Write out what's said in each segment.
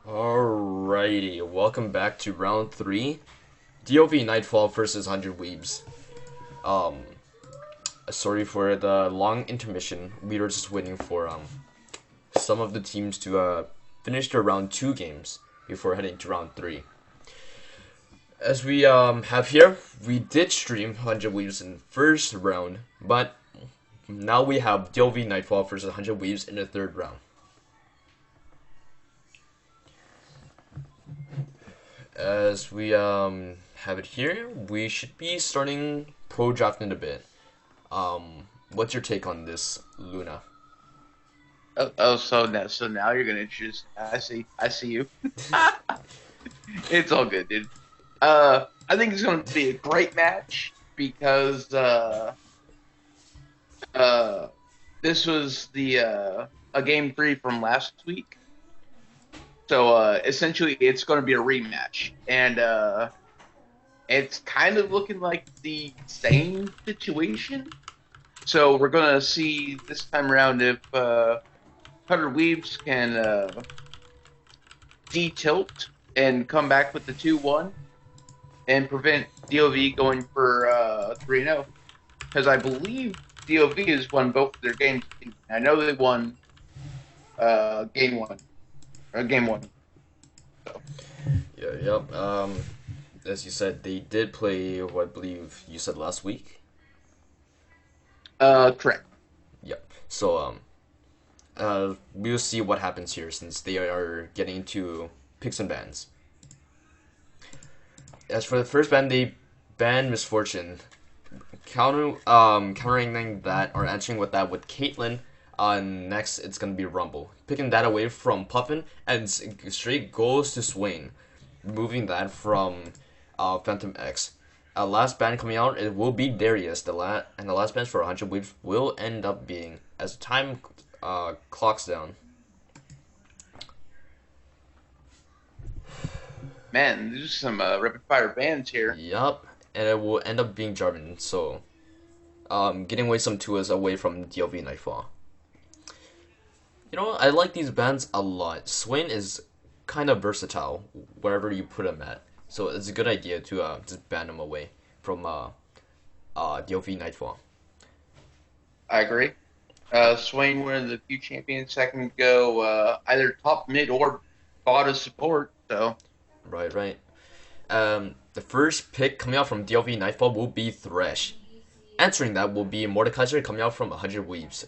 Alrighty, welcome back to round 3. DoV Nightfall versus 100 Weebs. Sorry for the long intermission. We were just waiting for some of the teams to finish their round 2 games before heading to round 3. As we have here, we did stream 100 Weebs in first round, but now we have DoV Nightfall versus 100 Weebs in the third round. As we have it here, we should be starting pro draft in a bit. What's your take on this, Luna? So now you're gonna introduce. I see you. It's all good, dude. I think it's gonna be a great match because this was the a game 3 from last week. So essentially, it's going to be a rematch, and it's kind of looking like the same situation. So we're going to see this time around if 100 Weebs can de-tilt and come back with the 2-1 and prevent DoV going for 3-0. Because I believe DoV has won both of their games. I know they won game 1. Game 1. So. Yeah, yep. As you said, they did play what I believe you said last week. Correct. Yep. So we'll see what happens here since they are getting into picks and bans. As for the first ban, they banned Misfortune. Countering that or answering with that with Caitlyn. Next, it's gonna be Rumble. Picking that away from Puffin and straight goes to Swain. Moving that from Phantom X. Last band coming out, it will be Darius. And the last band for 100 Weebs will end up being, as time clocks down. Man, there's some rapid fire bands here. Yup, and it will end up being Jarvan. So, getting away some Tuas away from DoV Nightfall. You know, I like these bands a lot. Swain is kind of versatile wherever you put him at. So it's a good idea to just ban him away from DoV Nightfall. I agree. Swain winning the Q champion, second go either top, mid, or bot as support. So Right. The first pick coming out from DoV Nightfall will be Thresh. Answering that will be Mordekaiser coming out from 100 Weebs.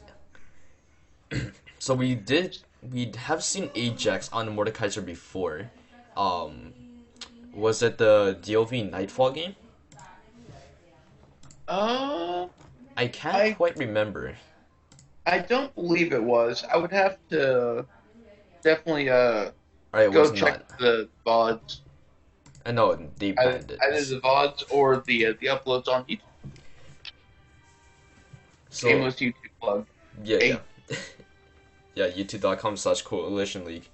So we have seen Ajax on the Mordekaiser before. Was it the DoV Nightfall game? I can't quite remember. I don't believe it was. I would have to definitely Go check the VODs. I know they banned it. Either the VODs or the uploads on YouTube. So, Shameless YouTube plug. Yeah. Yeah, youtube.com/coalition league.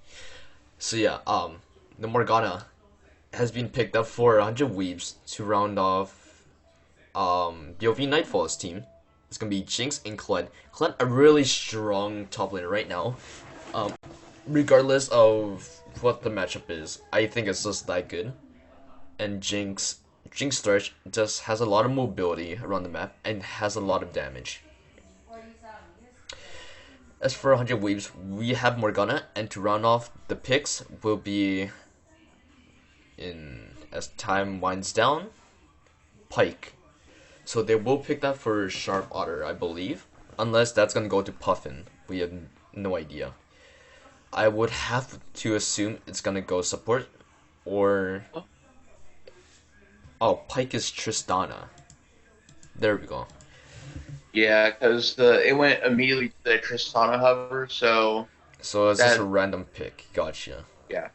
So yeah, the Morgana has been picked up for 100 Weebs to round off DoV Nightfall's team. It's gonna be Jinx and Kled. Kled a really strong top laner right now. Regardless of what the matchup is, I think it's just that good. And Jinx Thresh just has a lot of mobility around the map and has a lot of damage. As for 100 Weebs, we have Morgana, and to round off the picks will be, as time winds down, Pyke. So they will pick that for Sharp Otter, I believe, unless that's going to go to Puffin. We have no idea. I would have to assume it's going to go support, or... Oh, Pyke is Tristana. There we go. Yeah, because it went immediately to the Tristana hover, so it's just a random pick. Gotcha. Yeah.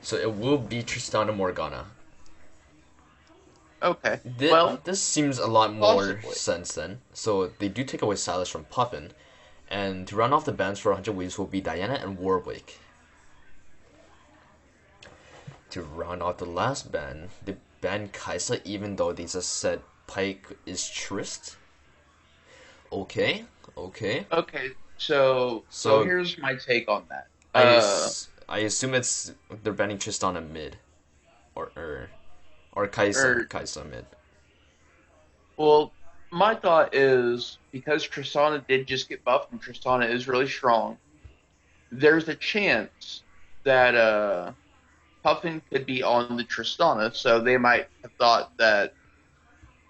So it will be Tristana Morgana. Okay. This seems a lot more possibly. sense then. So they do take away Silas from Puffin, and to round off the bans for 100 Weebs will be Diana and Warwick. To round off the last ban, they ban Kaisa, even though they just said Pyke is Trist. Okay. So here's my take on that. I I assume it's they're banning Tristana mid, or Kaisa mid. Well, my thought is because Tristana did just get buffed and Tristana is really strong, there's a chance that Puffin could be on the Tristana, so they might have thought that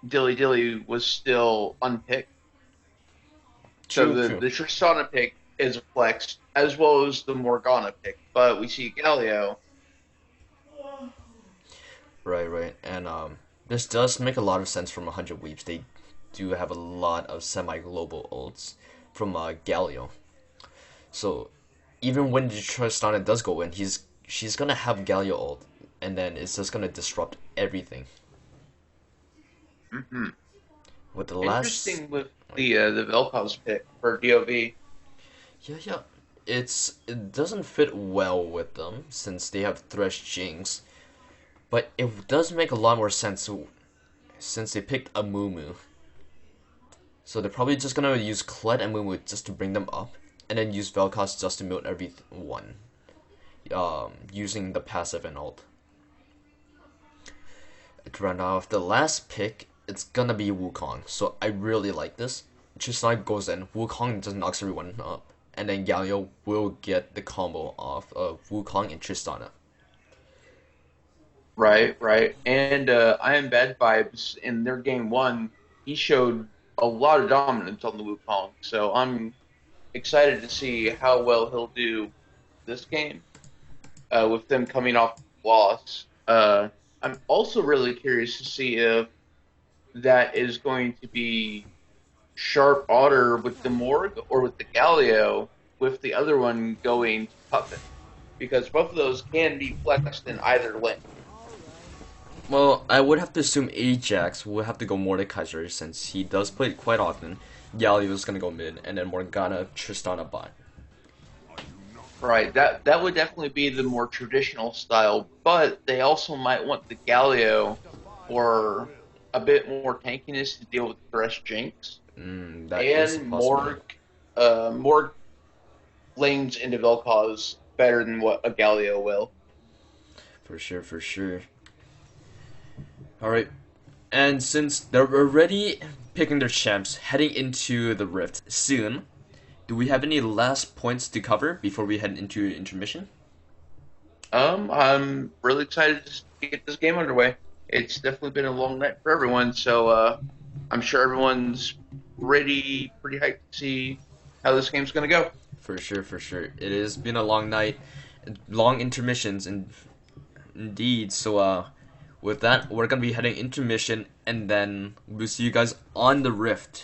Dilly Dilly was still unpicked. So True, true. the Tristana pick is a flex, as well as the Morgana pick. But we see Galio. Right. And this does make a lot of sense from 100 Weeps. They do have a lot of semi-global ults from Galio. So even when Tristana does go in, she's gonna have Galio ult, and then it's just gonna disrupt everything. Mm-hmm. With the Interesting with the Vel'Koz pick for DoV. Yeah. It doesn't fit well with them since they have Thresh Jinx, but it does make a lot more sense since they picked a Mumu. So they're probably just gonna use Kled and Mumu just to bring them up, and then use Vel'Koz just to mute everyone, using the passive and ult. To round off the last pick, it's gonna be Wukong. So I really like this. Tristana goes in, Wukong just knocks everyone up, and then Galio will get the combo off of Wukong and Tristana. Right. And I Am Bad Vibes in their game one, he showed a lot of dominance on the Wukong. So I'm excited to see how well he'll do this game with them coming off loss. I'm also really curious to see if that is going to be Sharp Otter with the Morg or with the Galio, with the other one going to Puffin. Because both of those can be flexed in either lane. Well, I would have to assume Ajax will have to go Mordekaiser since he does play it quite often. Galio is gonna go mid, and then Morgana, Tristana bot. Right, that would definitely be the more traditional style, but they also might want the Galio for a bit more tankiness to deal with Thresh Jinx. That is And possible. more lanes into Vel'Koz better than what a Galio will. For sure. Alright, and since they're already picking their champs heading into the Rift soon, do we have any last points to cover before we head into intermission? I'm really excited to get this game underway. It's definitely been a long night for everyone, so I'm sure everyone's pretty hyped to see how this game's gonna go. For sure. It has been a long night, long intermissions, indeed. So, with that, we're gonna be heading intermission, and then we'll see you guys on the Rift.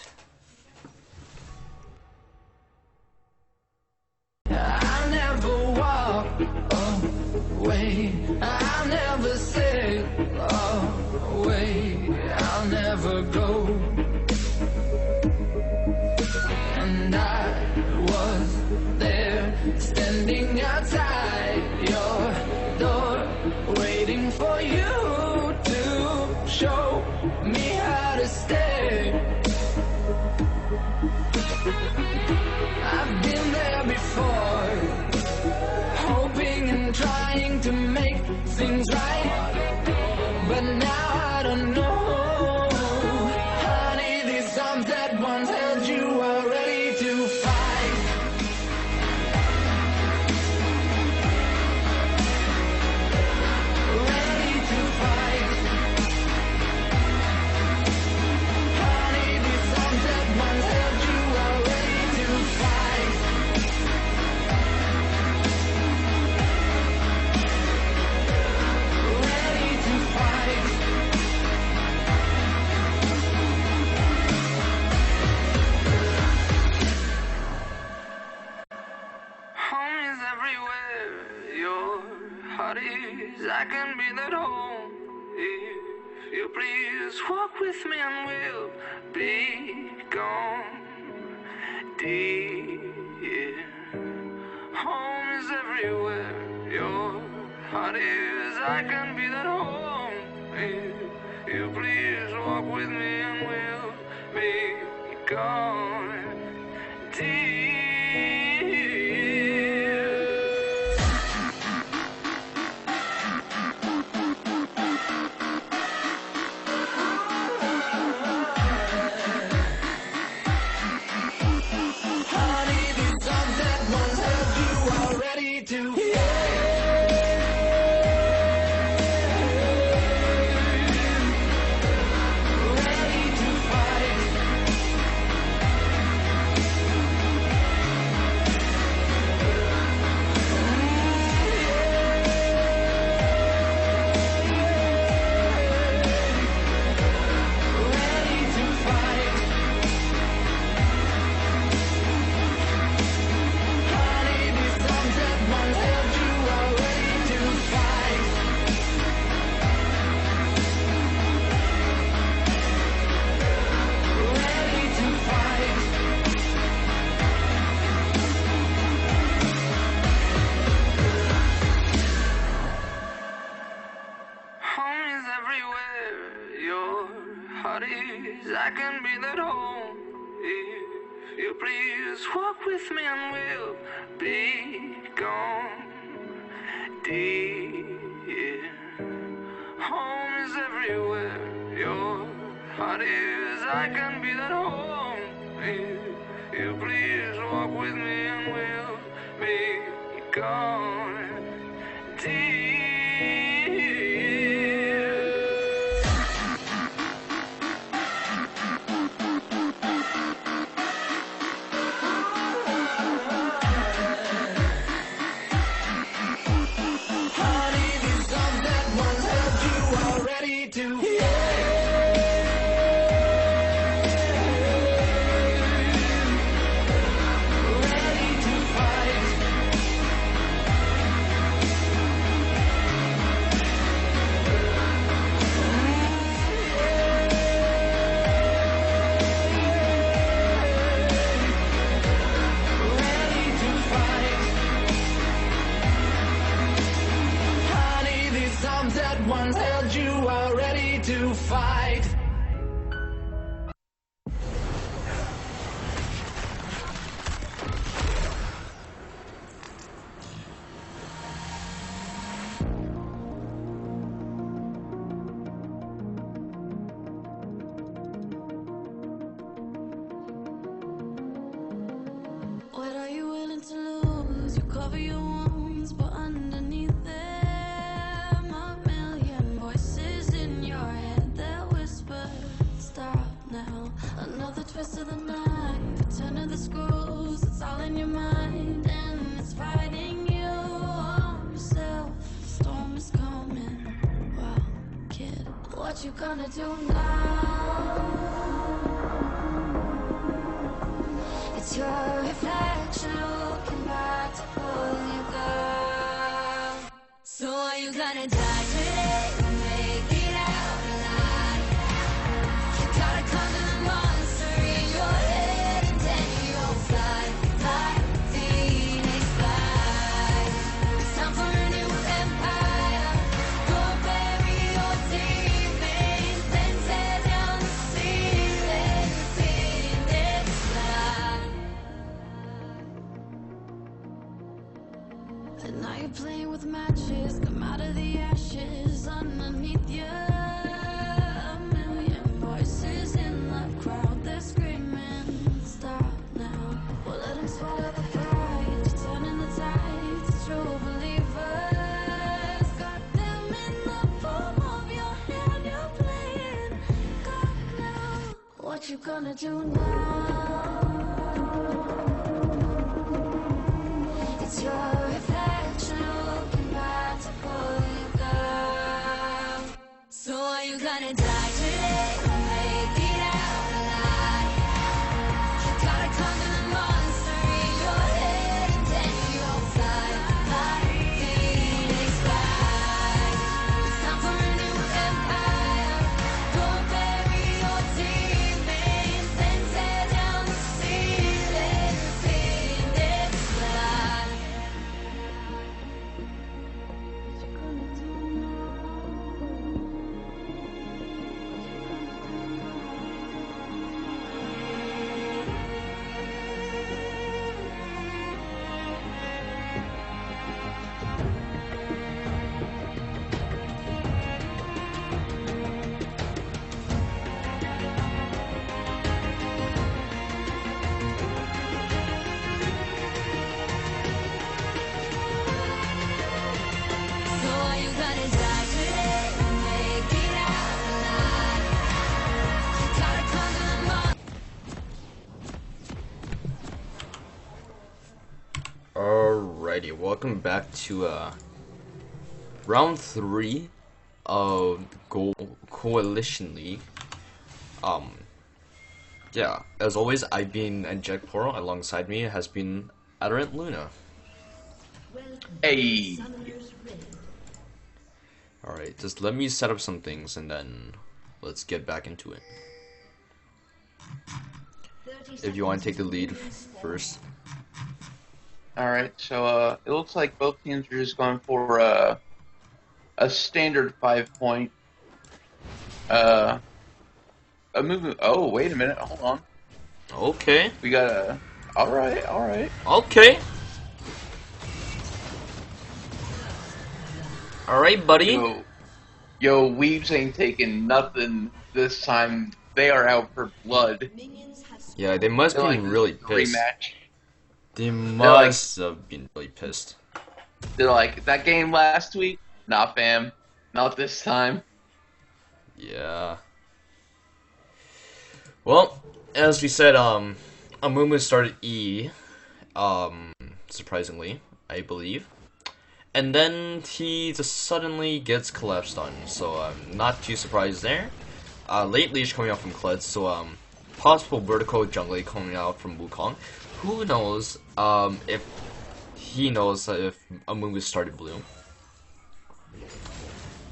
I'll never walk away. I'll never say away. I'll never go. And I was there, standing outside your door, waiting for you to show me how to stay. I've been there before, hoping and trying to make things right, but now I don't know. Honey, these arms that once held you are ready to fight. Ready to fight. Honey, these arms that once held you are ready to fight. Ready to fight. Home is everywhere, your heart is. I can be that home. If you please walk with me and we'll be gone. Dear, home is everywhere, your heart is. I can be that home. If you please walk with me and we'll be gone. Dear. to fight. Ready to fight. Ready to fight. Honey, these songs that once held you are ready to fight. Ready to fight. Home is everywhere. Your heart is. I can be that home. If you please walk with me and we'll be gone. Dear, home is everywhere. Your heart is. I can be that home. If you please walk with me and we'll be gone. Dear. Honey, these songs that once held you are ready to ready to fight. Ready to fight. Honey, these songs that once held you are ready to fight. What are you willing to lose? You cover your wounds, but underneath them a million voices in your head that whisper, stop now. Another twist of the knife, a turn of the screws, it's all in your mind and it's fighting you on yourself. The storm is coming. Wow, kid, what you gonna do now? It's your reflection looking back to pull you down. So are you gonna die today or make it out alive? You gotta conquer the monster in your head and then you'll fly, fly, Phoenix fly. It's time for a new empire. Go bury your demons, then tear down the ceiling, Phoenix fly. And now you're playing with matches, come out of the ashes underneath you. A million voices in the crowd, they're screaming, stop now. Well, let them swallow the pride, you're turning the tides, it's true believers. Got them in the palm of your hand, you're playing God now. What you gonna do now? It's your reflection looking back to pull you down. So are you gonna die today or make it out alive? You gotta conquer the monster in your head and then you'll fly, fly, Phoenix fly. It's time for a new empire. Go bury your demons, then tear down the welcome back to round 3 of Coalition League. Yeah, as always, I've been and Jack Poro. Alongside me has been Adorant Luna. Hey. Alright, just let me set up some things and then let's get back into it. If you want to take the lead first. Alright, so it looks like both teams are just going for a standard 5-point. A movement. Oh, wait a minute. Hold on. Okay. We got a. Alright, alright. Okay. Alright, buddy. Yo, Weebs ain't taking nothing this time. They are out for blood. Yeah, they must They're be really pissed. Rematch. They must have been really pissed. They're like, that game last week? Nah, fam. Not this time. Yeah. Well, as we said, Amumu started E, surprisingly, I believe. And then he just suddenly gets collapsed on, so I'm not too surprised there. Late leash coming out from Kled, so possible vertical jungle coming out from Wukong. Who knows if he knows if Amumu started blue.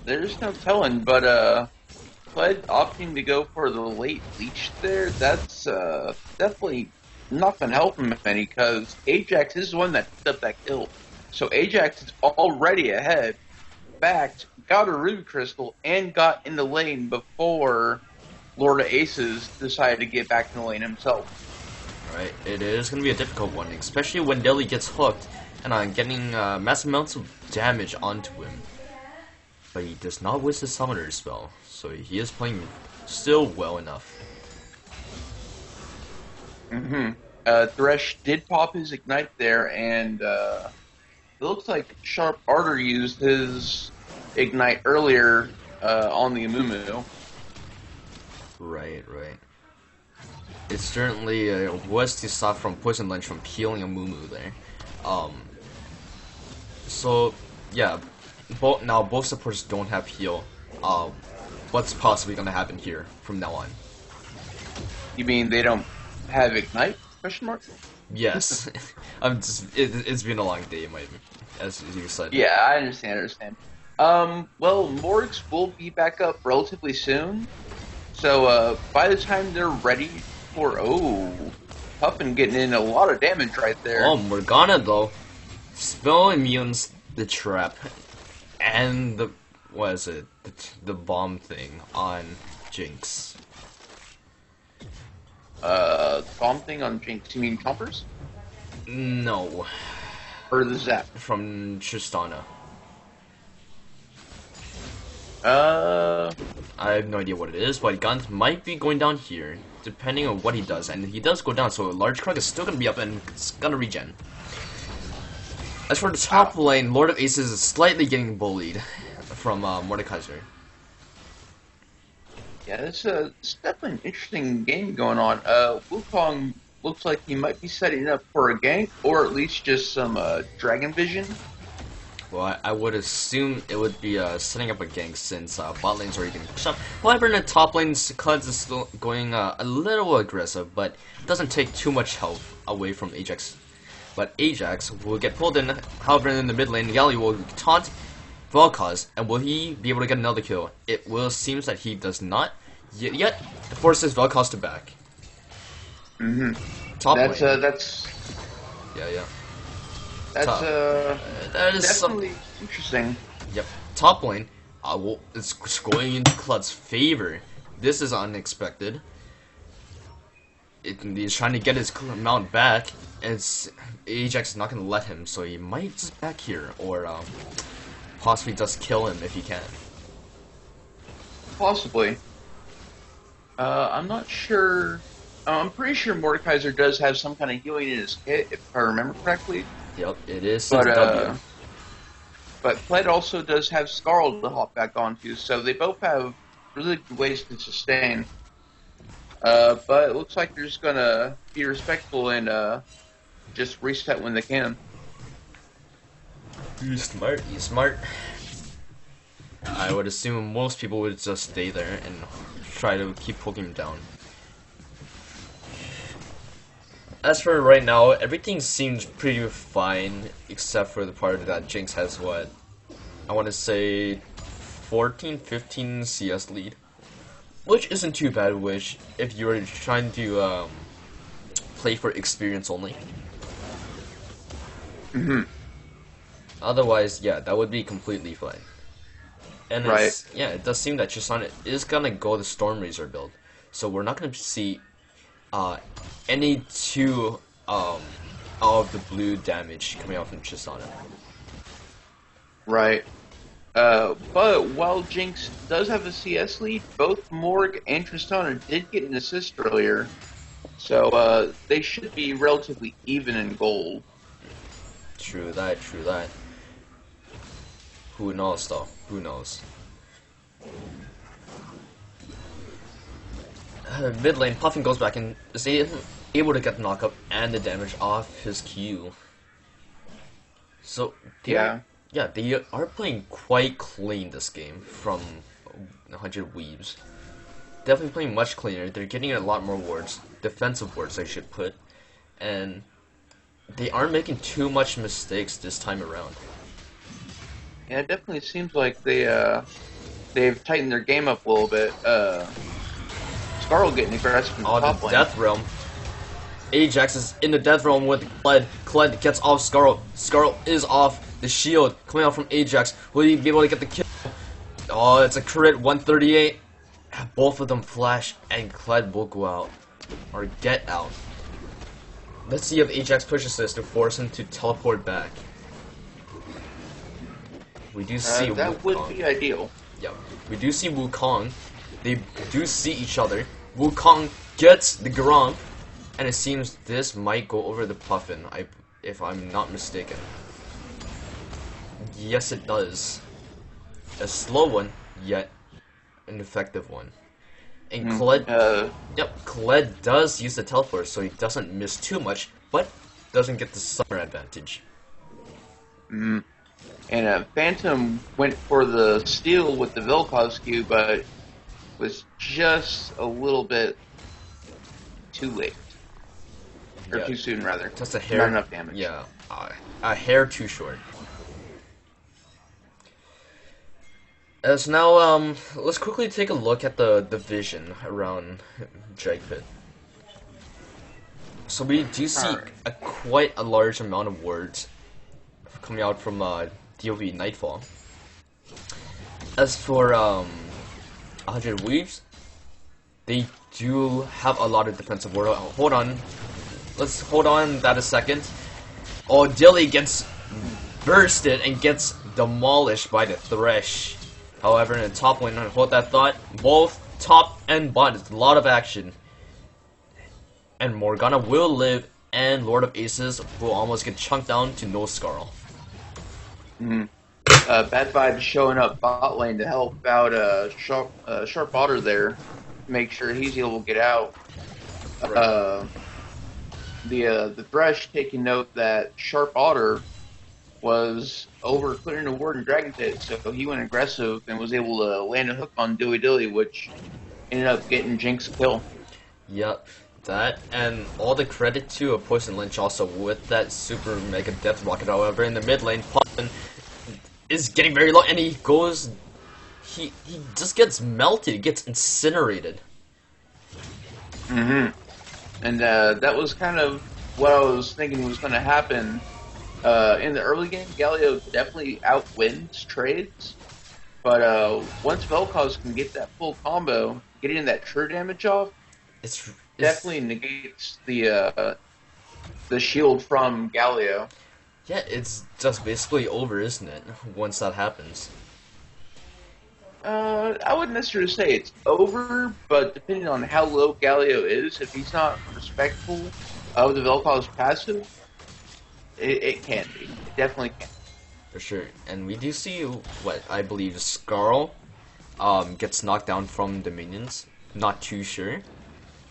There's no telling, but Kled opting to go for the late leech there, that's definitely not gonna help him any, because Ajax is the one that picked up that kill. So Ajax is already ahead, backed, got a Ruby Crystal, and got in the lane before Lord of Aces decided to get back in the lane himself. Alright, it is going to be a difficult one, especially when Deli gets hooked and getting massive amounts of damage onto him. But he does not waste his summoner spell, so he is playing still well enough. Thresh did pop his Ignite there, and it looks like Sharp Ardor used his Ignite earlier on the Amumu. Right. It certainly was to stop from Poison Lunch from killing Amumu there. So, yeah, both supporters don't have heal. What's possibly going to happen here from now on? You mean they don't have Ignite? Question mark? Yes. It's been a long day, as you said. Yeah, I understand. Well, Morgs will be back up relatively soon. So, by the time they're ready for... Oh, Puffin getting in a lot of damage right there. Oh, Morgana, though. Spell immunes the trap. And the... What is it? The bomb thing on Jinx. Bomb thing on Jinx. You mean Chompers? No. Or the Zap? From Tristana. I have no idea what it is, but Guns might be going down here, depending on what he does. And he does go down, so Large Krug is still going to be up and it's going to regen. As for the top lane, Lord of Aces is slightly getting bullied from Mordekaiser. Yeah, it's definitely an interesting game going on. Wukong looks like he might be setting up for a gank, or at least just some Dragon Vision. Well, I would assume it would be setting up a gank since bot lane's already getting pushed up. However, in the top lane, Kled is still going a little aggressive, but it doesn't take too much health away from Ajax. But Ajax will get pulled in. However, in the mid lane, Yali will taunt Vel'Koz, and will he be able to get another kill? It will seems that he does not. Yet forces Vel'Koz to back. Top lane. That's Yeah. that is definitely interesting. Yep. Top lane. It's going into Kled's favor. This is unexpected. He's trying to get his mount back, and Ajax is not going to let him, so he might just back here, or possibly just kill him if he can. Possibly. I'm not sure. I'm pretty sure Mordekaiser does have some kind of healing in his kit, if I remember correctly. Yep, it is. But W. But Kled also does have Scarl to hop back onto, so they both have really good ways to sustain. But it looks like they're just gonna be respectful and just reset when they can. You smart, you smart. I would assume most people would just stay there and try to keep poking him down. As for right now, everything seems pretty fine, except for the part that Jinx has what? I want to say 14, 15 CS lead. Which isn't too bad, which if you're trying to play for experience only. Otherwise, yeah, that would be completely fine. And it's, yeah, it does seem that Chisana is gonna go the Storm Razor build, so we're not gonna see any two of the blue damage coming out from Chisana. Right. But while Jinx does have a CS lead, both Morg and Tristana did get an assist earlier, so they should be relatively even in gold. True that, true that. Who knows though? Who knows? Mid lane, Puffin goes back and is able to get the knockup and the damage off his Q. So yeah, they are playing quite clean this game from 100 Weebs. Definitely playing much cleaner. They're getting a lot more wards, defensive wards I should put, and they aren't making too much mistakes this time around. Yeah, it definitely seems like they've tightened their game up a little bit. Skarl getting aggressive in the top the lane. Death Realm. Ajax is in the Death Realm with Kled. Kled gets off Skarl. Skarl is off the shield coming out from Ajax. Will he be able to get the kill? Oh, it's a crit, 138. Both of them flash, and Kled will go out. Or get out. Let's see if Ajax pushes this to force him to teleport back. We do see that Wukong. would be ideal. Yeah, we do see Wukong. They do see each other. Wukong gets the Garang, and it seems this might go over the Puffin, if I'm not mistaken. Yes, it does. A slow one, yet an effective one. And Kled, Kled does use the teleport, so he doesn't miss too much, but doesn't get the summer advantage. And Phantom went for the steal with the Vel'Koz Q, but was just a little bit too late. Or too soon, rather. Just a hair. Not enough damage. Yeah, a hair too short. As now, let's quickly take a look at the vision around Dragpit. So we do see quite a large amount of words coming out from DoVN Nightfall. As for 100 Weaves, they do have a lot of defensive word. Hold on, let's hold on that a second. Oh, Dilly gets bursted and gets demolished by the Thresh. However, in the top lane, hold that thought, both top and bottom, a lot of action. And Morgana will live, and Lord of Aces will almost get chunked down to no Skarl. Bad Vibes showing up bot lane to help out Sharp Otter there, make sure he's able to get out. Right. The Thresh taking note that Sharp Otter was over clearing the ward in Dragon Pit, so he went aggressive and was able to land a hook on Dilly Dilly, which ended up getting Jinx kill. Yep, that, and all the credit to a Poison Lynch also with that super mega death rocket. However, in the mid lane, Puffin is getting very low, and he goes, he just gets melted, gets incinerated. And that was kind of what I was thinking was going to happen. In the early game, Galio definitely outwins trades, but once Vel'Koz can get that full combo, getting that true damage off, it's definitely negates the shield from Galio. Yeah, it's just basically over, isn't it? Once that happens. I wouldn't necessarily say it's over, but depending on how low Galio is, if he's not respectful of the Vel'Koz passive, it can be. It definitely can. For sure. And we do see what I believe Skarl gets knocked down from the minions. Not too sure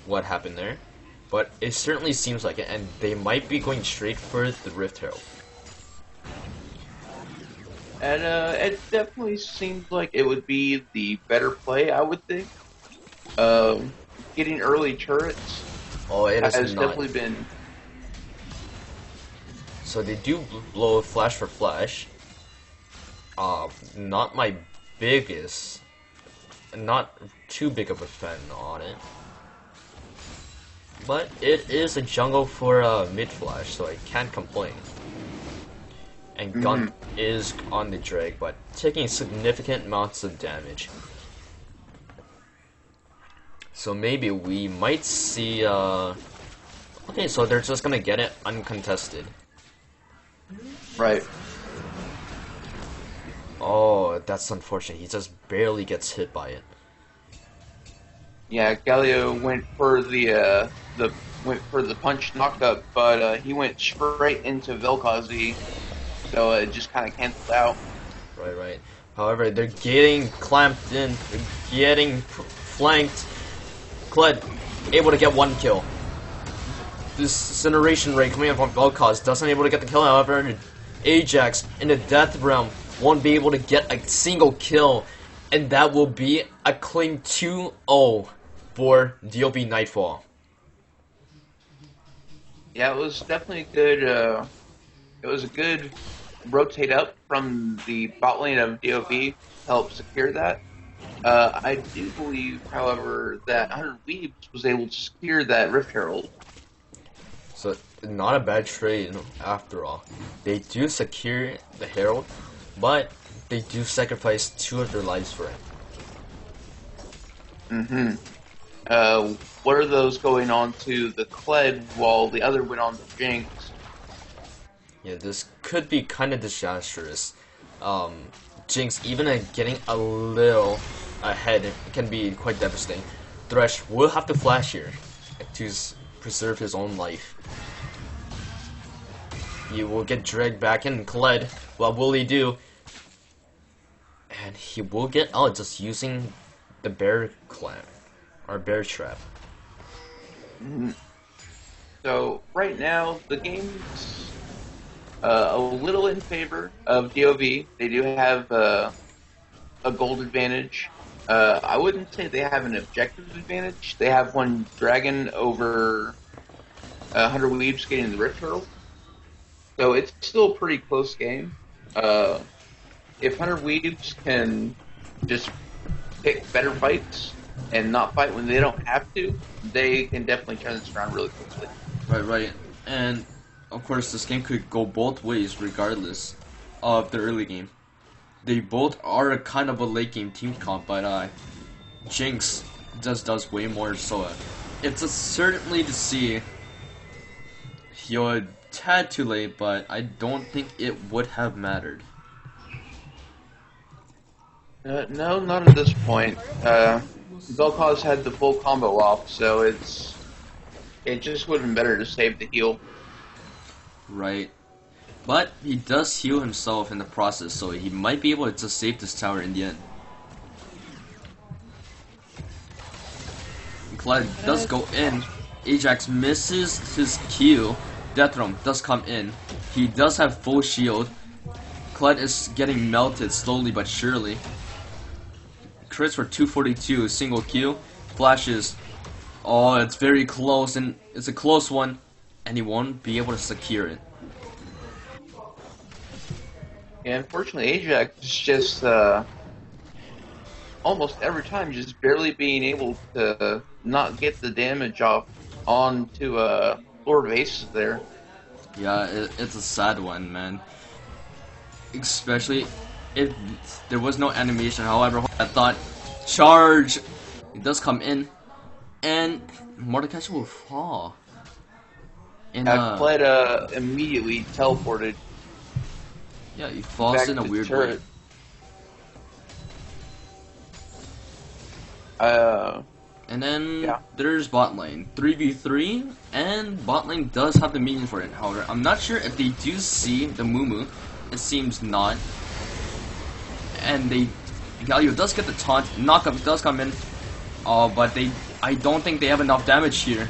what happened there, but it certainly seems like it, and they might be going straight for the Rift Herald. And it definitely seems like it would be the better play, I would think. Getting early turrets Oh, it is has not. definitely been. So they do blow flash for flash. Not my biggest, not too big of a fan on it. But it is a jungle for mid flash, so I can't complain. And gun is on the drag, but taking significant amounts of damage. So maybe we might see. Okay, so they're just gonna get it uncontested. Right. Oh, that's unfortunate. He just barely gets hit by it. Yeah, Galio went for the punch knockup, but he went straight into Vel'Koz, so it just kind of canceled out. Right. However, they're getting clamped in. They're getting flanked. Kled able to get one kill. This incineration ray coming up from Vel'Koz doesn't able to get the kill. However, Ajax in the death realm won't be able to get a single kill, and that will be a clean 2-0 for DoV Nightfall. Yeah, it was definitely good. It was a good rotate up from the bot lane of DoV to help secure that. I do believe, however, that 100 Weebs was able to secure that Rift Herald. So, not a bad trade after all. They do secure the Herald, but they do sacrifice 2 of their lives for it. What are those going on to the Kled while the other went on to Jinx? Yeah, this could be kind of disastrous. Jinx, even getting a little ahead, it can be quite devastating. Thresh will have to flash here to preserve his own life. He will get dragged back in. Kled, what will he do? And he will get out just using the bear clamp, or bear trap. So, right now, the game's a little in favor of DoV. They do have a gold advantage. I wouldn't say they have an objective advantage. They have one dragon over 100 Weebs getting the Rift Herald. So it's still a pretty close game. If 100 Weebs can just pick better fights and not fight when they don't have to, they can definitely turn this around really quickly. Right. And of course, this game could go both ways regardless of the early game. They both are a kind of a late game team comp, but Jinx just does way more. So it's certainly to see. You're a tad too late, but I don't think it would have mattered. No, not at this point. Vel'Koz had the full combo off, so it just would have been better to save the heal. Right. But he does heal himself in the process, so he might be able to just save this tower in the end. Kled does go in. Ajax misses his Q. Deathram does come in. He does have full shield. Kled is getting melted slowly but surely. Crits for 242, single Q. Flashes. Oh, it's very close, and it's a close one, and he won't be able to secure it. Yeah, unfortunately, Ajax is just almost every time just barely being able to not get the damage off onto Lord of Aces there. Yeah, it's a sad one, man. Especially if there was no animation. However, I thought, charge! It does come in, and Mordecai will fall. And Kled immediately teleported. Yeah, he falls back in a to weird turret. way. And then there's bot lane 3v3, and bot lane does have the minion for it. However, I'm not sure if they do see the Mumu. It seems not. And Galio does get the taunt. Knockup does come in. But I don't think they have enough damage here.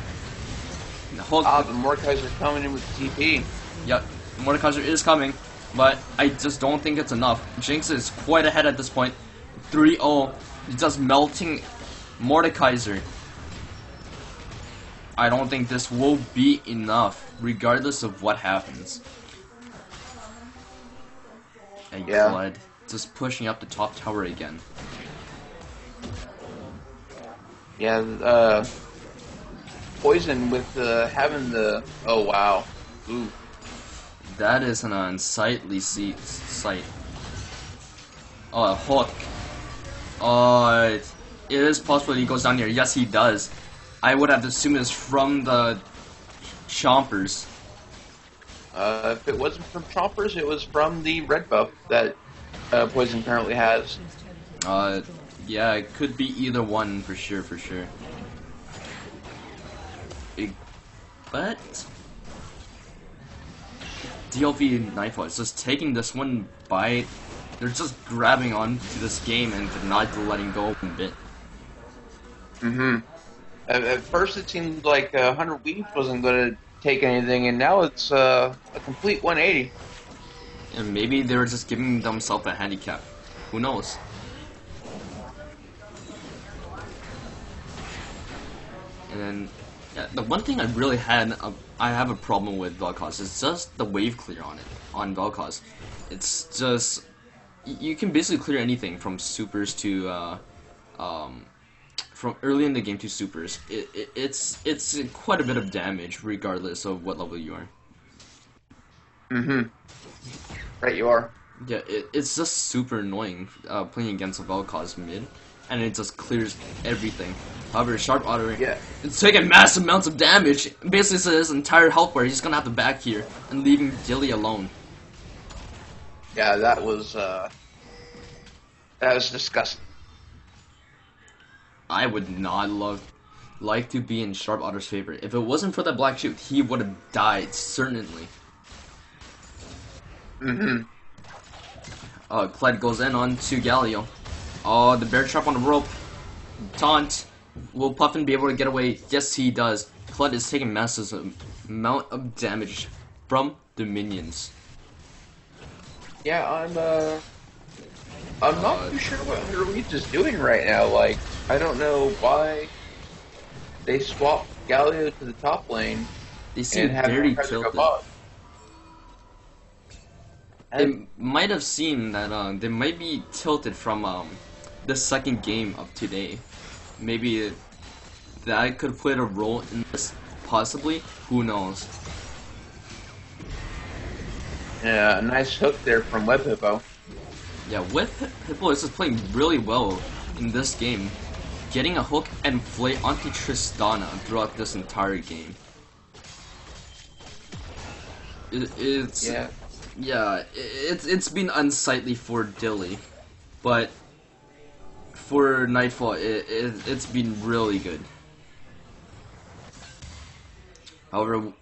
The Mordekaiser coming in with TP. Yep, Mordekaiser is coming. but I just don't think it's enough. Jinx is quite ahead at this point. 3-0. He's just melting Mordekaiser. I don't think this will be enough, regardless of what happens. And Kled just pushing up the top tower again. Yeah, Poison with having the... Oh, wow. Ooh. That is an unsightly sight. Oh, a hook. It is possible he goes down here. Yes, he does. I would have assumed it's from the Chompers. If it wasn't from Chompers, it was from the red buff that Poison currently has. Yeah, it could be either one for sure, But DLV Nightfall is just taking this one by... They're just grabbing onto this game and not letting go a bit. At first it seemed like 100 Weaves wasn't going to take anything, and now it's a complete 180. And maybe they were just giving themselves a handicap. Who knows? And then, yeah, the one thing I really I have a problem with Vel'Koz is just the wave clear on Vel'Koz. It's just, you can basically clear anything from supers to, from early in the game to supers. It's quite a bit of damage regardless of what level you are. Right, you are. Yeah, it's just super annoying playing against a Vel'Koz mid, and it just clears everything. However, Sharp Otter, it's taking massive amounts of damage. Basically, so his entire health bar, he's gonna have to back here and leaving Dilly alone. Yeah, that was disgusting. I would not like to be in Sharp Otter's favor. If it wasn't for that black shoot, he would have died, certainly. Kled goes in onto Galio. Oh, the bear trap on the rope. Taunt. Will Puffin be able to get away? Yes, he does. Kled is taking massive amount of damage from the minions. Yeah, I'm not too sure what Ruiz is doing right now. Like, I don't know why they swapped Galio to the top lane. They seem very tilted. It might have seemed that they might be tilted from the second game of today. Maybe that could play a role in this, possibly. Who knows? Yeah, a nice hook there from Web Hippo. Yeah, Web Hippo is just playing really well in this game, getting a hook and play onto Tristana throughout this entire game. It's been unsightly for Dilly, but for Nightfall, it's been really good. However,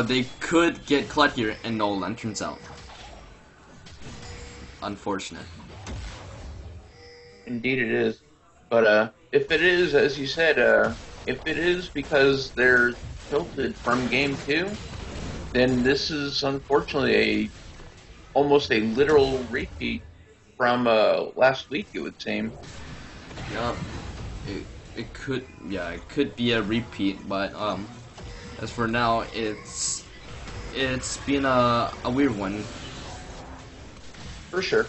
they could get Kled here and no Lanterns out. Unfortunate. Indeed it is. But if it is, as you said, if it is because they're tilted from game 2, then this is unfortunately almost a literal repeat from last week, it would seem. Yeah, it could be a repeat, but as for now, it's been a weird one. For sure.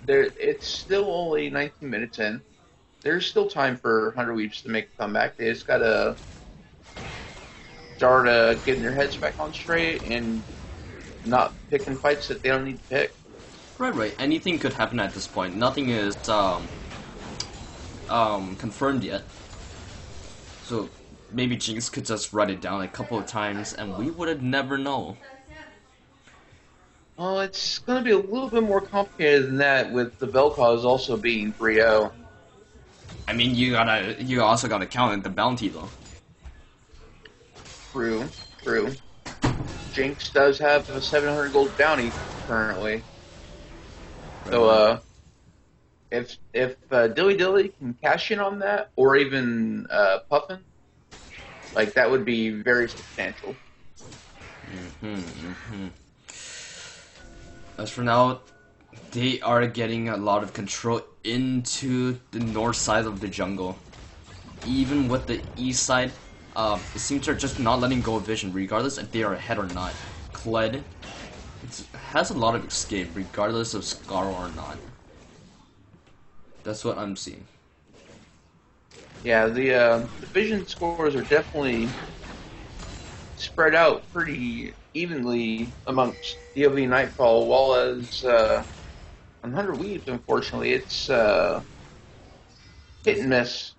It's still only 19 minutes in. There's still time for 100 Weeps to make a comeback. They just gotta start getting their heads back on straight and not picking fights that they don't need to pick. Right. Anything could happen at this point. Nothing is confirmed yet. So maybe Jinx could just write it down a couple of times, and we would never know. Well, it's going to be a little bit more complicated than that, with the Vel'Koz also being 3-0. I mean, you also gotta count the bounty though. True. Jinx does have a 700 gold bounty currently. So, if Dilly can cash in on that, or even Puffin, like, that would be very substantial. As for now, they are getting a lot of control into the north side of the jungle. Even with the east side, it seems they're just not letting go of vision, regardless if they are ahead or not. Kled has a lot of escape, regardless of Scar or not. That's what I'm seeing. Yeah, the vision scores are definitely spread out pretty evenly amongst DoVN Nightfall, while as 100 Weaves, unfortunately, it's hit and miss.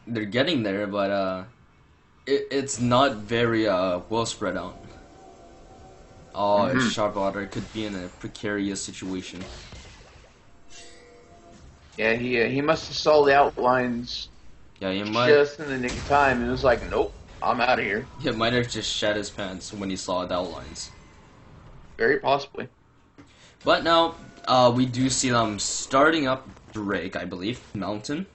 They're getting there, but it's not very well spread out. Oh, Sharpwater could be in a precarious situation. Yeah, he must have saw the outlines Yeah, he might. just in the nick of time and was like, nope, I'm out of here. He might have just shat his pants when he saw the outlines. Very possibly. But now, we do see them starting up Drake, I believe, Mountain.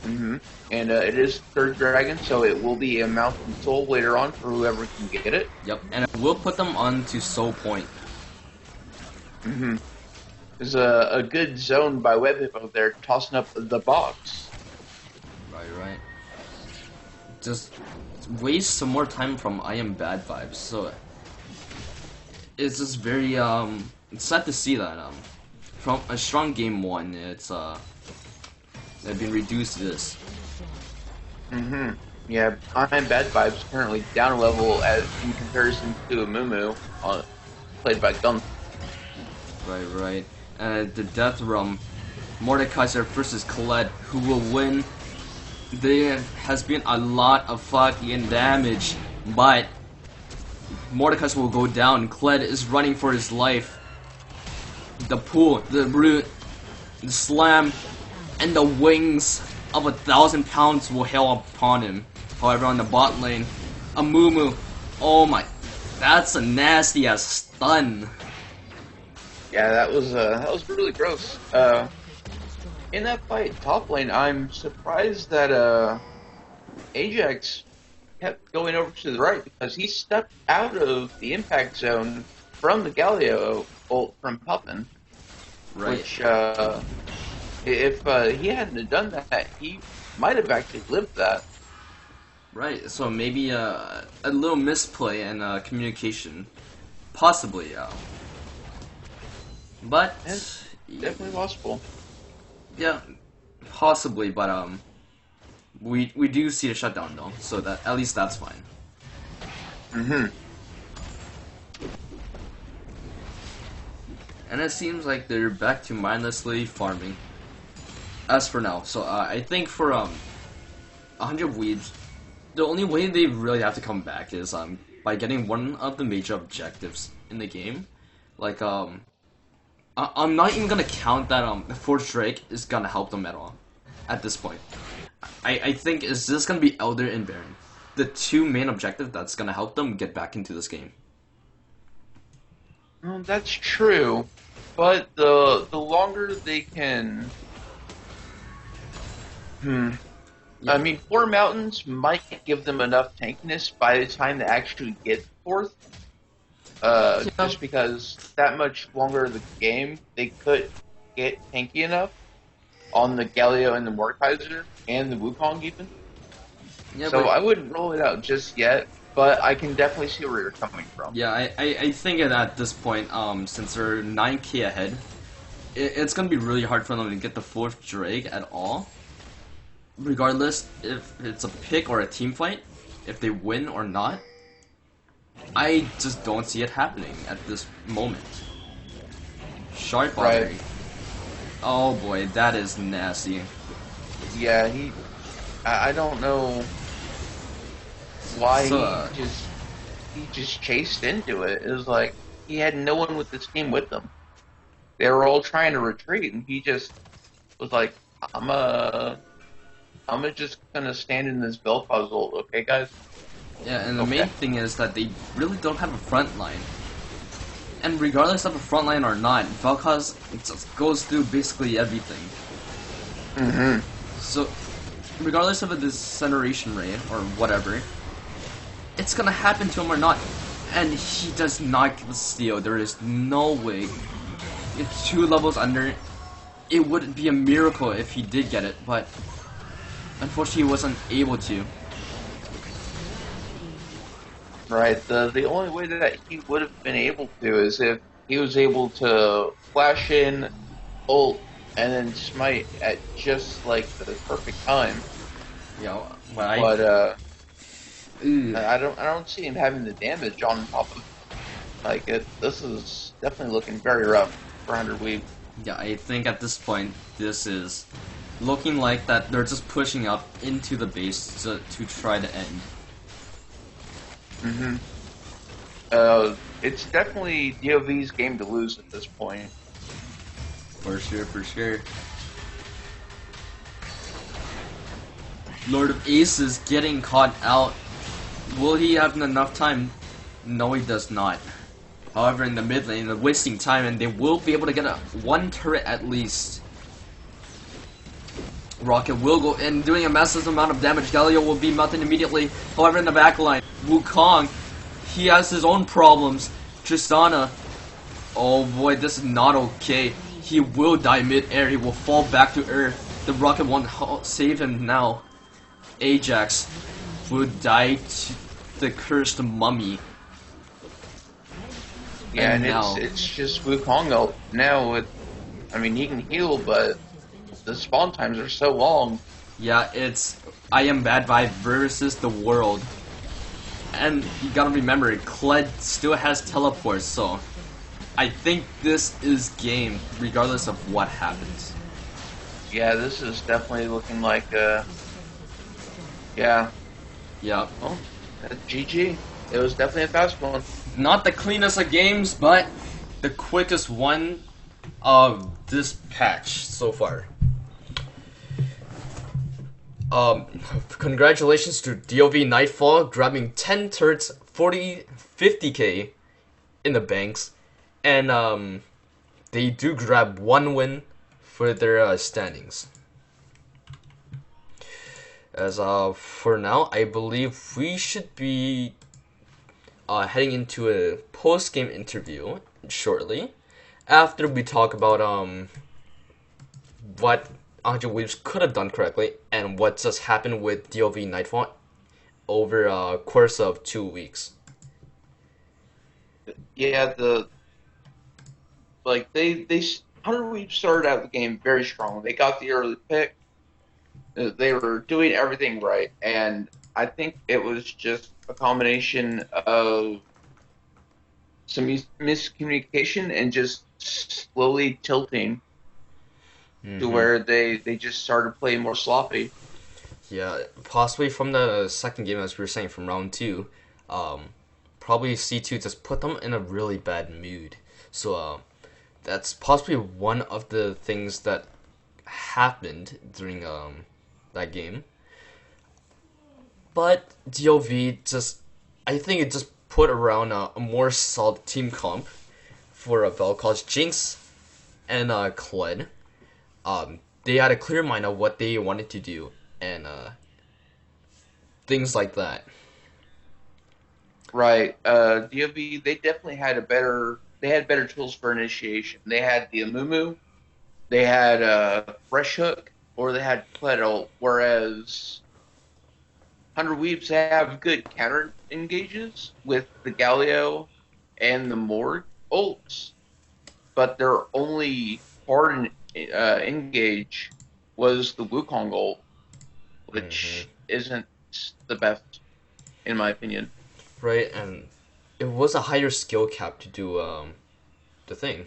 And it is third dragon, so it will be a mountain soul later on for whoever can get it. Yep, and we'll put them onto Soul Point. There's a good zone by Web Hippo there, tossing up the box. Right. Just waste some more time from I Am Bad vibes. So it's just very it's sad to see that from a strong game 1, it's they've been reduced to this. Yeah, I'm Bad Vibes currently down a level in comparison to a Mumu played by Gun. Right. The Death Realm, Mordekaiser versus Colette, who will win. There has been a lot of fucking damage, but Mordekaiser will go down. Kled is running for his life. The pull, the root, the slam, and the wings of 1,000 pounds will hail upon him. However, on the bot lane, a Mumu, oh my, that's a nasty ass stun. Yeah, that was really gross. In that fight, top lane, I'm surprised that Ajax kept going over to the right because he stepped out of the impact zone from the Galio ult from Puffin. Right. Which, if he hadn't have done that, he might have actually lived that. Right, so maybe a little misplay in communication. Possibly, But It's definitely possible. yeah, possibly, but we do see the shutdown though, so that at least that's fine. And it seems like they're back to mindlessly farming. As for now, so I think for 100 Weebs, the only way they really have to come back is by getting one of the major objectives in the game. Like I'm not even gonna count that the Force Drake is gonna help them at all at this point. I think it's just gonna be Elder and Baron, the two main objectives that's gonna help them get back into this game. Well, that's true, but the longer they can, I mean, 4 mountains might give them enough tankiness by the time they actually get 4th. Just because that much longer the game, they could get tanky enough on the Galio and the Mordekaiser and the Wukong even. Yeah, So but, I wouldn't roll it out just yet, but I can definitely see where you're coming from. yeah, I think that at this point, since they're 9k ahead, it's gonna be really hard for them to get the 4th Drake at all. Regardless if it's a pick or a team fight, if they win or not, I just don't see it happening at this moment. Sharp Right. Right. Oh boy, that is nasty. Yeah, I don't know why So, he just chased into it. It was like he had no one with this team with him. They were all trying to retreat, and he just was like, I'm just gonna stand in this bell puzzle, okay, guys? yeah, and the Okay. main thing is that they really don't have a front line. And regardless of a front line or not, Vel'Koz just goes through basically everything. So, regardless of a disintegration rate or whatever, it's gonna happen to him or not. and he does not get the steal. There is no way. It's 2 levels under. It would be a miracle if he did get it, but unfortunately he wasn't able to. Right. The only way that he would have been able to is if he was able to flash in, ult, and then smite at just like the perfect time. Yeah, But I don't see him having the damage on top of like it. This is definitely looking very rough for 100 Weeb. yeah, I think at this point this is looking like that they're just pushing up into the base to try to end. It's definitely DoV's game to lose at this point. For sure, for sure. Lord of Aces getting caught out. Will he have enough time? No, he does not. However, in the mid lane, they're wasting time, and they will be able to get one turret at least. Rocket will go in, doing a massive amount of damage. Galio will be melted immediately. However, in the back line, Wukong, he has his own problems. Tristana, oh boy, this is not okay. He will die mid-air. He will fall back to earth. The Rocket won't save him now. Ajax will die to the cursed mummy. Yeah, and now, it's just Wukong ult now with, I mean, he can heal, but the spawn times are so long. yeah, it's I Am Bad Vibe versus the world. And you gotta remember, Kled still has teleport, so I think this is game, regardless of what happens. Yeah, this is definitely looking like yeah. Yeah. Well, GG. It was definitely a fast one. Not the cleanest of games, but the quickest one of this patch so far. Congratulations to DoV Nightfall grabbing 10 turrets, 50k in the banks, and they do grab 1 win for their standings. As for now, I believe we should be heading into a post-game interview shortly, after we talk about what 100 Weebs could have done correctly and what just happened with DoV Nightfall over a course of 2 weeks. Yeah, they 100 Weebs started out the game very strong. They got the early pick. They were doing everything right, and I think it was just a combination of some miscommunication and just slowly tilting to where they just started playing more sloppy. Yeah, possibly from the second game, as we were saying, from round 2, probably C2 just put them in a really bad mood. So that's possibly one of the things that happened during that game. But DoV just, I think it just put around a more solid team comp for Vel'Koz, Jinx, and Kled. They had a clear mind of what they wanted to do, and things like that. Right. DoV, they definitely had better tools for initiation. They had the Amumu, they had Fresh Hook, or they had Kled ult, whereas 100 Weebs have good counter engages with the Galio and the Morg ults, but their only hard engage was the Wukong ult, which isn't the best, in my opinion. Right, and it was a higher skill cap to do the thing.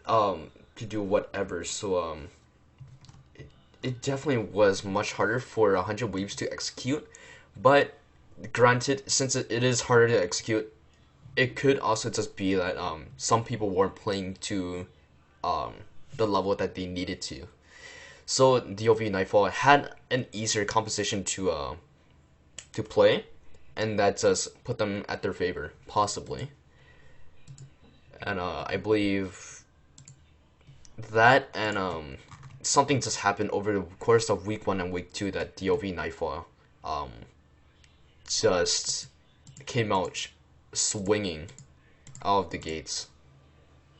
To do whatever, so it definitely was much harder for 100 Weebs to execute, but granted, since it is harder to execute, it could also just be that some people weren't playing to the level that they needed to. So DoV Nightfall had an easier composition to play, and that just put them at their favor, possibly. And I believe that and something just happened over the course of week 1 and week 2 that DoV Nightfall just came out swinging out of the gates.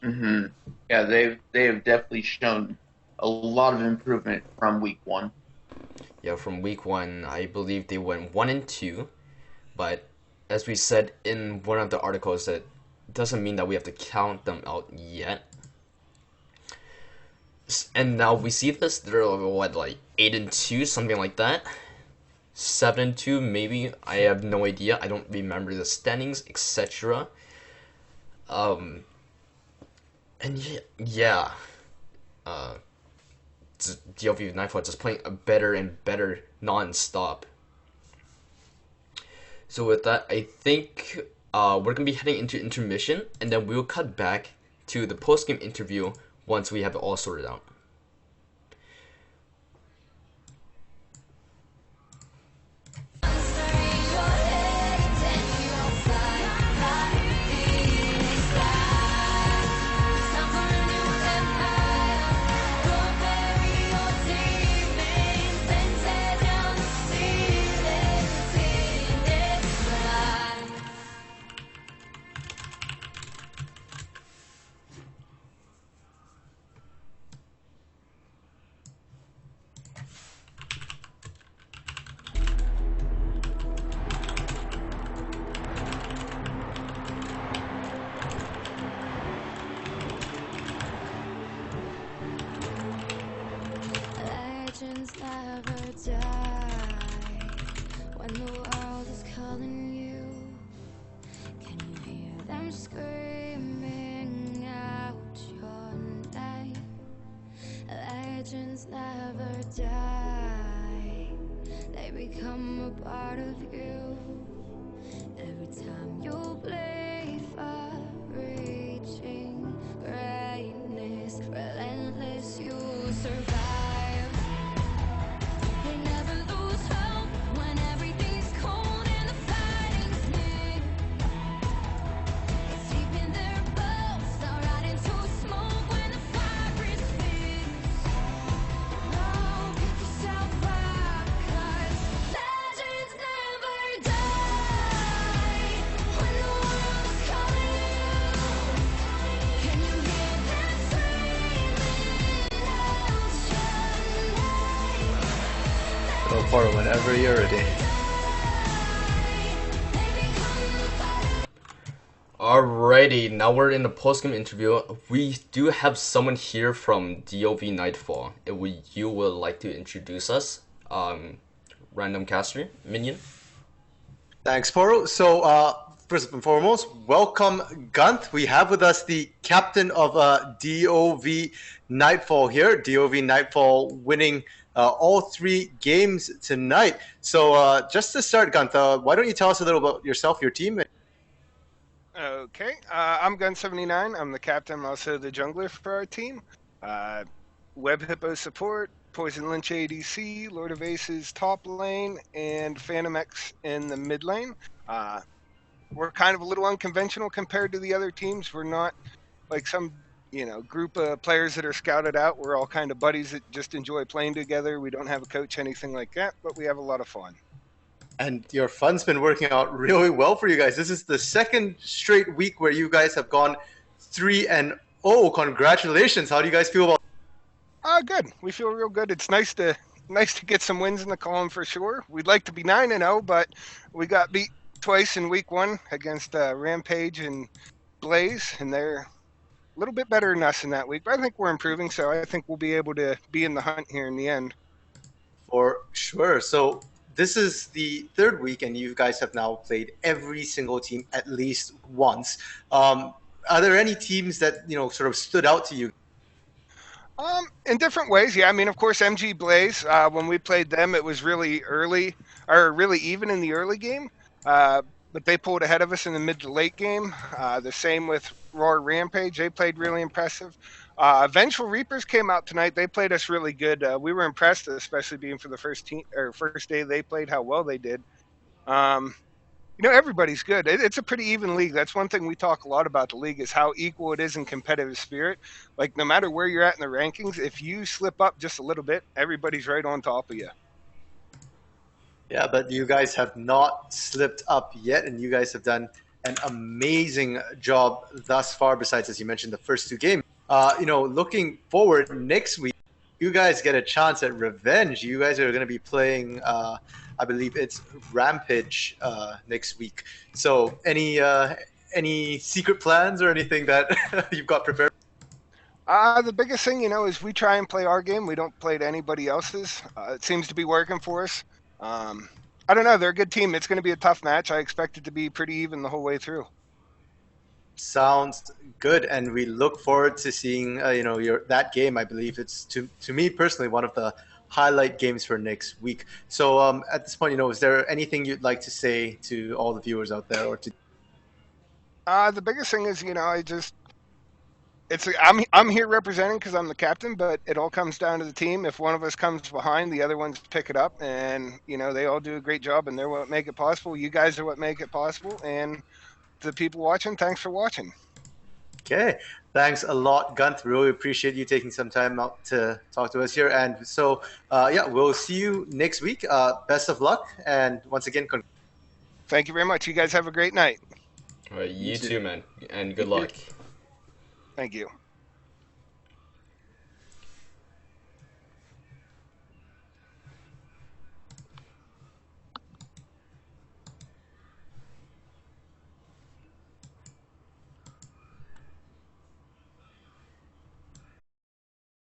Hmm. Yeah, they have definitely shown a lot of improvement from week one. Yeah, from week one, I believe they went 1-2, but as we said in one of the articles, that doesn't mean that we have to count them out yet. And now we see this, they're what, like 8-2, something like that. 7-2, maybe. I have no idea. I don't remember the standings, etc. And yeah, DoV Nightfall just playing a better and better non-stop. So with that, I think we're gonna be heading into intermission, and then we'll cut back to the post-game interview once we have it all sorted out. Legends never die. When the world is calling you, can you hear them screaming out your name? Legends never die. They become a part of you. Every time you play for reaching greatness, relentless, you survive. They never lose hope when everything's cold and the fighting's near. It's deep in their bones, they'll rot into smoke when the fire is fierce. Oh, pick yourself up, 'cause legends never die. When the world is calling you, can you hear them screaming out your name? Go for it whenever you're ready. Alrighty, now we're in the post-game interview. We do have someone here from DoV Nightfall. If you would like to introduce us, random caster, Minion. Thanks, Poro. So, first and foremost, welcome, Gunth. We have with us the captain of DoV Nightfall here. DoV Nightfall winning all 3 games tonight. So, just to start, Gunth, why don't you tell us a little about yourself, your team? Okay, I'm Gun79. I'm the captain. I'm also the jungler for our team. Web Hippo support, Poison Lynch ADC, Lord of Aces top lane, and Phantom X in the mid lane. We're kind of a little unconventional compared to the other teams. We're not like some, group of players that are scouted out. We're all kind of buddies that just enjoy playing together. We don't have a coach, anything like that, but we have a lot of fun. And your fun's been working out really well for you guys. This is the second straight week where you guys have gone 3-0. Congratulations. How do you guys feel about Good. We feel real good. It's nice to get some wins in the column for sure. We'd like to be 9-0, but we got beat twice in week 1 against Rampage and Blaze, and they're a little bit better than us in that week. But I think we're improving, so I think we'll be able to be in the hunt here in the end. For sure. So this is the 3rd week, and you guys have now played every single team at least once. Are there any teams that sort of stood out to you? In different ways, yeah. I mean, of course, MG Blaze. When we played them, it was really early, or really even in the early game. But they pulled ahead of us in the mid to late game. The same with Roar Rampage. They played really impressive. Vengeful Reapers came out tonight. They played us really good. We were impressed, especially being for the first day they played, how well they did. Everybody's good. It's a pretty even league. That's one thing we talk a lot about the league, is how equal it is in competitive spirit. Like, no matter where you're at in the rankings, if you slip up just a little bit, everybody's right on top of you. Yeah, but you guys have not slipped up yet, and you guys have done an amazing job thus far. Besides, as you mentioned, the first two games. Looking forward next week, you guys get a chance at revenge. You guys are going to be playing. I believe it's Rampage next week. So, any secret plans or anything that you've got prepared? The biggest thing, is we try and play our game. We don't play to anybody else's. It seems to be working for us. I don't know. They're a good team. It's going to be a tough match. I expect it to be pretty even the whole way through. Sounds good, and we look forward to seeing that game. I believe it's to me personally one of the highlight games for next week. So at this point, is there anything you'd like to say to all the viewers out there, or to? The biggest thing is, I'm here representing because I'm the captain, but it all comes down to the team. If one of us comes behind, the other ones pick it up, and they all do a great job, and they're what make it possible. You guys are what make it possible, and the people watching, thanks for watching. Okay, thanks a lot, Gunth. Really appreciate you taking some time out to talk to us here. And so, we'll see you next week. Best of luck, and once again, thank you very much. You guys have a great night. All right, you too, man, and good luck. Thank you.